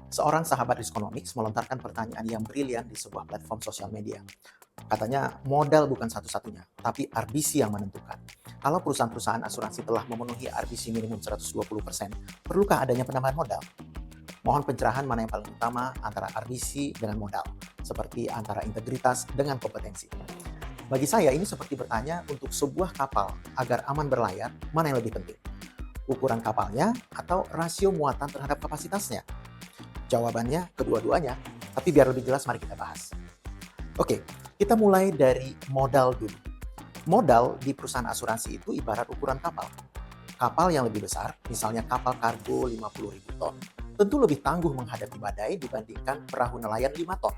Seorang sahabat Riskonomics melontarkan pertanyaan yang brilian di sebuah platform sosial media. Katanya, modal bukan satu-satunya, tapi RBC yang menentukan. Kalau perusahaan-perusahaan asuransi telah memenuhi RBC minimum 120%, perlukah adanya penambahan modal? Mohon pencerahan mana yang paling utama antara RBC dengan modal, seperti antara integritas dengan kompetensi. Bagi saya, ini seperti bertanya untuk sebuah kapal agar aman berlayar, mana yang lebih penting? Ukuran kapalnya atau rasio muatan terhadap kapasitasnya? Jawabannya kedua-duanya, tapi biar lebih jelas mari kita bahas. Oke, kita mulai dari modal dulu. Modal di perusahaan asuransi itu ibarat ukuran kapal. Kapal yang lebih besar, misalnya kapal kargo 50.000 ton, tentu lebih tangguh menghadapi badai dibandingkan perahu nelayan 5 ton.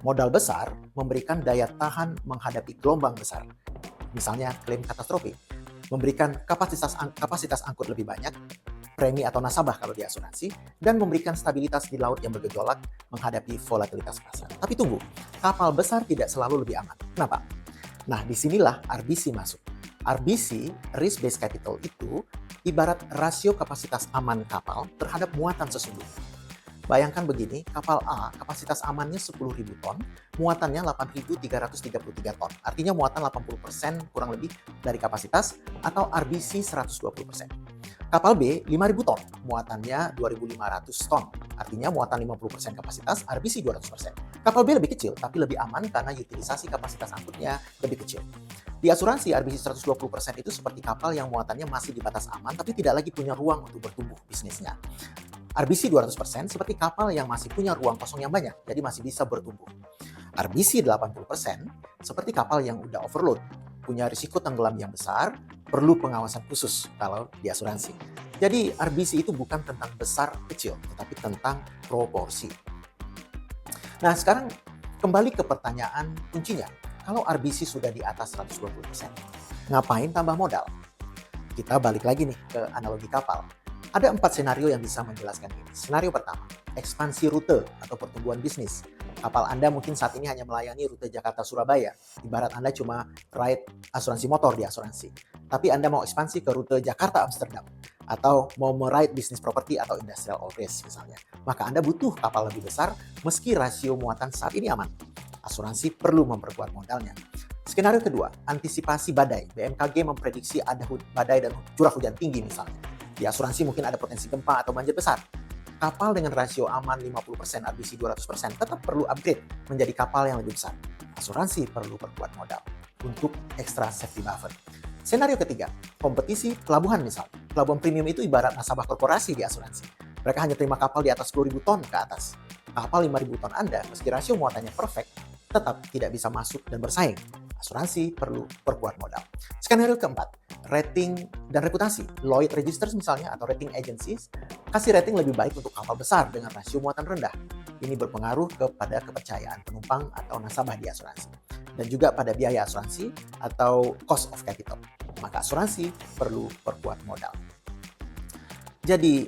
Modal besar memberikan daya tahan menghadapi gelombang besar, misalnya klaim katastrofi, memberikan kapasitas angkut lebih banyak, premi atau nasabah kalau di asuransi, dan memberikan stabilitas di laut yang bergejolak menghadapi volatilitas pasar. Tapi tunggu, kapal besar tidak selalu lebih aman. Kenapa? Nah, disinilah RBC masuk. RBC, Risk Based Capital itu, ibarat rasio kapasitas aman kapal terhadap muatan sesungguhnya. Bayangkan begini, kapal A kapasitas amannya 10.000 ton, muatannya 8.333 ton. Artinya muatan 80% kurang lebih dari kapasitas atau RBC 120%. Kapal B 5.000 ton, muatannya 2.500 ton. Artinya muatan 50% kapasitas, RBC 200%. Kapal B lebih kecil tapi lebih aman karena utilisasi kapasitas angkutnya lebih kecil. Di asuransi RBC 120% itu seperti kapal yang muatannya masih di batas aman tapi tidak lagi punya ruang untuk bertumbuh bisnisnya. RBC 200% seperti kapal yang masih punya ruang kosong yang banyak, jadi masih bisa bertumbuh. RBC 80% seperti kapal yang udah overload, punya risiko tenggelam yang besar, perlu pengawasan khusus kalau di asuransi. Jadi RBC itu bukan tentang besar kecil, tetapi tentang proporsi. Nah sekarang kembali ke pertanyaan kuncinya. Kalau RBC sudah di atas 120%, ngapain tambah modal? Kita balik lagi nih ke analogi kapal. Ada 4 senario yang bisa menjelaskan ini. Senario pertama, ekspansi rute atau pertumbuhan bisnis. Kapal Anda mungkin saat ini hanya melayani rute Jakarta-Surabaya. Ibarat Anda cuma ride asuransi motor di asuransi. Tapi Anda mau ekspansi ke rute Jakarta-Amsterdam. Atau mau meride bisnis properti atau industrial all risk misalnya. Maka Anda butuh kapal lebih besar meski rasio muatan saat ini aman. Asuransi perlu memperkuat modalnya. Skenario kedua, antisipasi badai. BMKG memprediksi ada badai dan curah hujan tinggi misalnya. Di asuransi mungkin ada potensi gempa atau banjir besar. Kapal dengan rasio aman 50%, RBC 200% tetap perlu upgrade menjadi kapal yang lebih besar. Asuransi perlu perkuat modal untuk extra safety buffer. Senario ketiga, kompetisi pelabuhan misal. Pelabuhan premium itu ibarat nasabah korporasi di asuransi. Mereka hanya terima kapal di atas 10.000 ton ke atas. Kapal 5.000 ton Anda, meski rasio muatannya perfect, tetap tidak bisa masuk dan bersaing. Asuransi perlu perkuat modal. Skenario keempat, rating dan reputasi. Lloyd Registers misalnya atau rating agencies kasih rating lebih baik untuk kapal besar dengan rasio muatan rendah. Ini berpengaruh kepada kepercayaan penumpang atau nasabah di asuransi. Dan juga pada biaya asuransi atau cost of capital. Maka asuransi perlu perkuat modal. Jadi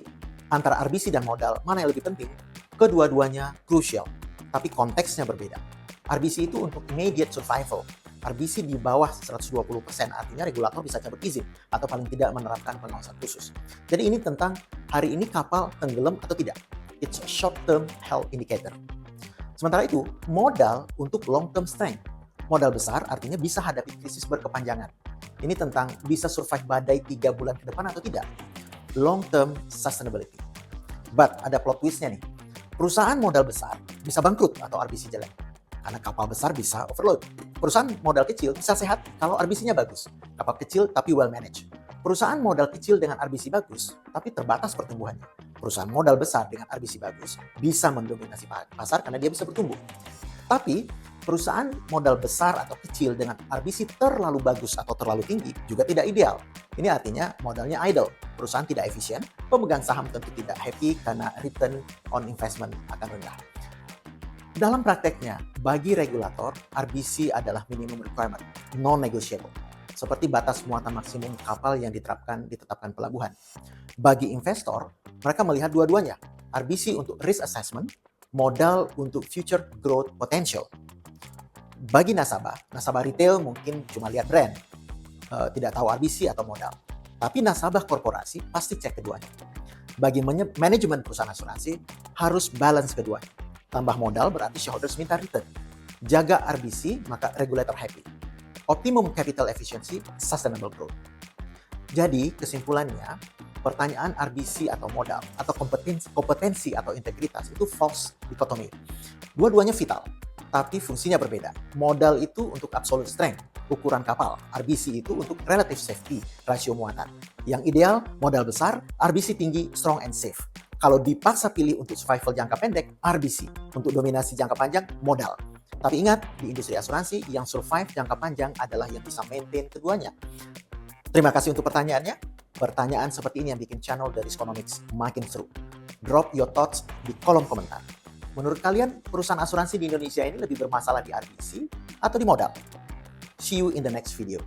antara RBC dan modal mana yang lebih penting? Kedua-duanya crucial, tapi konteksnya berbeda. RBC itu untuk immediate survival. RBC di bawah 120%, artinya regulator bisa cabut izin atau paling tidak menerapkan pengawasan khusus. Jadi ini tentang hari ini kapal tenggelam atau tidak. It's a short-term health indicator. Sementara itu, modal untuk long-term strength. Modal besar artinya bisa hadapi krisis berkepanjangan. Ini tentang bisa survive badai 3 bulan ke depan atau tidak. Long-term sustainability. But ada plot twist-nya nih. Perusahaan modal besar bisa bangkrut atau RBC jelek. Karena kapal besar bisa overload. Perusahaan modal kecil bisa sehat kalau RBC-nya bagus. Kapal kecil tapi well managed. Perusahaan modal kecil dengan RBC bagus, tapi terbatas pertumbuhannya. Perusahaan modal besar dengan RBC bagus bisa mendominasi pasar karena dia bisa bertumbuh. Tapi perusahaan modal besar atau kecil dengan RBC terlalu bagus atau terlalu tinggi juga tidak ideal. Ini artinya modalnya idle. Perusahaan tidak efisien, pemegang saham tentu tidak happy karena return on investment akan rendah. Dalam prakteknya, bagi regulator, RBC adalah minimum requirement, non-negotiable. Seperti batas muatan maksimum kapal yang ditetapkan pelabuhan. Bagi investor, mereka melihat dua-duanya. RBC untuk risk assessment, modal untuk future growth potential. Bagi nasabah retail mungkin cuma lihat brand, tidak tahu RBC atau modal. Tapi nasabah korporasi pasti cek keduanya. Bagi manajemen perusahaan asuransi, harus balance keduanya. Tambah modal berarti shareholders minta return. Jaga RBC, maka regulator happy. Optimum capital efficiency, sustainable growth. Jadi, kesimpulannya, pertanyaan RBC atau modal, atau kompetensi atau integritas itu false dichotomy. Dua-duanya vital, tapi fungsinya berbeda. Modal itu untuk absolute strength, ukuran kapal. RBC itu untuk relative safety, rasio muatan. Yang ideal, modal besar, RBC tinggi, strong and safe. Kalau dipaksa pilih untuk survival jangka pendek, RBC. Untuk dominasi jangka panjang, modal. Tapi ingat, di industri asuransi, yang survive jangka panjang adalah yang bisa maintain keduanya. Terima kasih untuk pertanyaannya. Pertanyaan seperti ini yang bikin channel dari Skonomics makin seru. Drop your thoughts di kolom komentar. Menurut kalian, perusahaan asuransi di Indonesia ini lebih bermasalah di RBC atau di modal? See you in the next video.